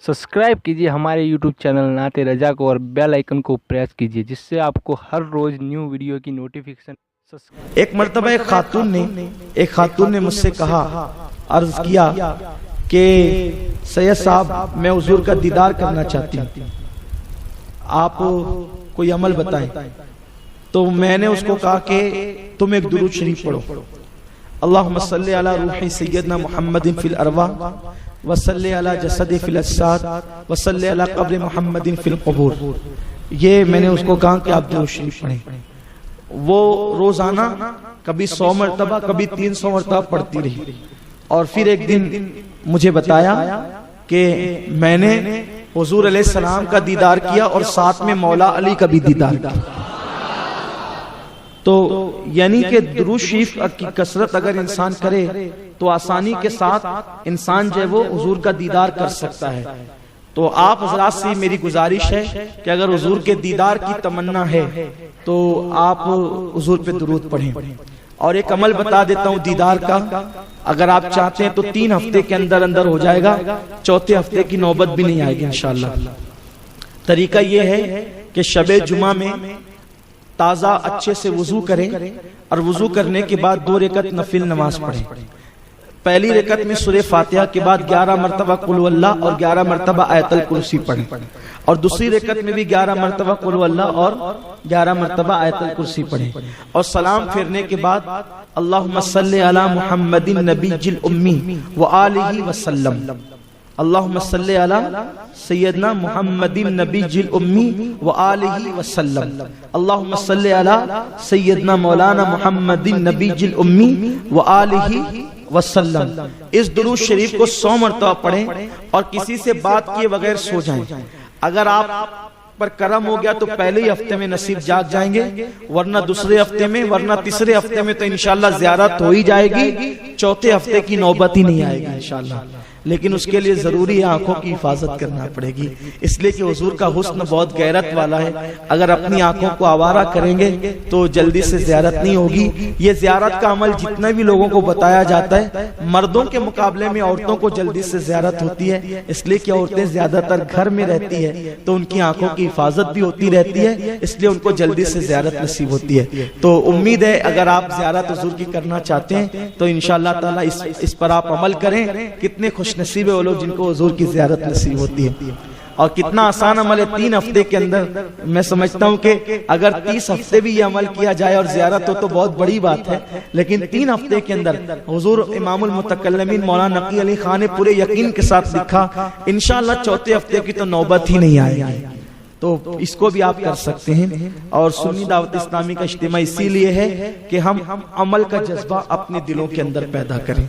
Subscribe कीजिए हमारे YouTube channel नाते रजा को और बेल आइकन को प्रेस कीजिए जिससे आपको हर रोज न्यू वीडियो की नोटिफिकेशन। एक मर्तबा एक खातून ने मुझसे कहा, अर्ज किया कि सैयद साहब मैं हुजूर का दीदार करना चाहती हूँ, आप कोई अमल बताएं। तो मैंने उसको कहा कि तुम एक दुरूद शरीफ पढ़ो, अल्लाहुम्मा सल्ली अला रूही सैयदना मुहम्मदिन फिल अरवाह वसल्ले अला जसदि फिल अज्साद वसल्ले अला क़ब्र मुहम्मदिन फिल क़ुबूर। ये मैंने उसको कहा कि आप दुरूद शरीफ पढ़ें। वो रोजाना कभी 100 मरतबा कभी 300 मरतबा पढ़ती रही और फिर एक दिन मुझे बताया कि मैंने हुजूर अलैहिस्सलाम का दीदार किया और साथ में मौला अली का भी दीदार किया। तो यानी कि दुरूद शरीफ की कसरत अगर इंसान करे तो आसानी के साथ इंसान जो है वो हुजूर का दीदार कर सकता है। तो आप हज़रात से मेरी गुजारिश है कि अगर हुजूर के दीदार की तमन्ना है तो आप हुजूर पे दुरूद पढ़ें। और एक अमल बता देता हूँ दीदार का, अगर आप चाहते हैं तो 3 हफ्ते के अंदर अंदर हो जाएगा, चौथे हफ्ते की नौबत भी नहीं आएगी इंशाअल्लाह। तरीका यह है कि शबे जुमा में ताज़ा अच्छे से वुजू करें और वुजू करने के बाद 2 रकत नफिल नमाज पढ़ें। पहली रकत में सूरह फातिहा के बाद 11 मरतबा कुल वल्लाह और 11 मरतबा आयतल कुर्सी पढ़ें और दूसरी रकत में भी 11 मरतबा कुल वल्लाह और 11 मरतबा आयतल कुर्सी पढ़ें। और सलाम फेरने के बाद अल्लाहुम्मा सल्ली अला मुहम्मदिन नबीजिल उम्मी व आलिहि वसल्लम, अल्लाहुम्मा सल्ली अला सैयदना मुहम्मदिन नबीजिल उम्मी व आलिहि वसल्लम, अल्लाहुम्मा सल्ली अला सैयदना मौलाना मुहम्मदिन नबीजिल उम्मी व आलिहि वसल्लम। इस दुरूद शरीफ को 100 मरतबा पढ़ें और किसी से बात किए बगैर सो जाएं। अगर आप पर करम हो गया तो पहले ही हफ्ते में नसीब जाग जाएंगे, वरना दूसरे हफ्ते में, वरना तीसरे हफ्ते में तो इंशाअल्लाह ज़ियारत हो ही जाएगी, चौथे हफ्ते की नौबत ही नहीं आएगी इंशाअल्लाह। लेकिन उसके लिए जरूरी है आंखों की हिफाजत करना पड़ेगी, इसलिए कि हुजूर का हुस्न बहुत गैरत वाला है। अगर अपनी आंखों को आवारा करेंगे तो जल्दी से ज़ियारत नहीं होगी। ये ज़ियारत का अमल जितना भी लोगों को बताया जाता है, मर्दों के मुकाबले में औरतों को जल्दी से ज़ियारत होती है, इसलिए कि औरतें ज्यादातर घर में रहती है तो उनकी आंखों की हिफाजत भी होती रहती है, इसलिए उनको जल्दी से ज़ियारत नसीब होती है। तो उम्मीद है अगर आप ज़ियारत हुजूर की करना चाहते हैं तो इंशाअल्लाह ताला इस पर आप अमल करें। कितने खुश नसीब है वो लोग जिनको हुजूर की ज़ियारत नसीब होती है। और कितना आसान अमल है, 3 हफ्ते के अंदर। मैं समझता हूँ कि अगर 30 हफ्ते भी ये अमल किया जाए और ज़ियारत हो तो बहुत बड़ी बात है, लेकिन 3 हफ्ते के अंदर हुजूर इमामुल मुतकल्लिमीन मौलाना नकी अली खान ने पूरे यकीन के साथ लिखा इंशाअल्लाह चौथे हफ्ते की तो नौबत ही नहीं आएगी। तो इसको भी आप कर सकते हैं। और सुन्नी दावत इस्लामी का इज्तिमा इसीलिए है कि हम अमल का जज्बा अपने दिलों के अंदर पैदा करें।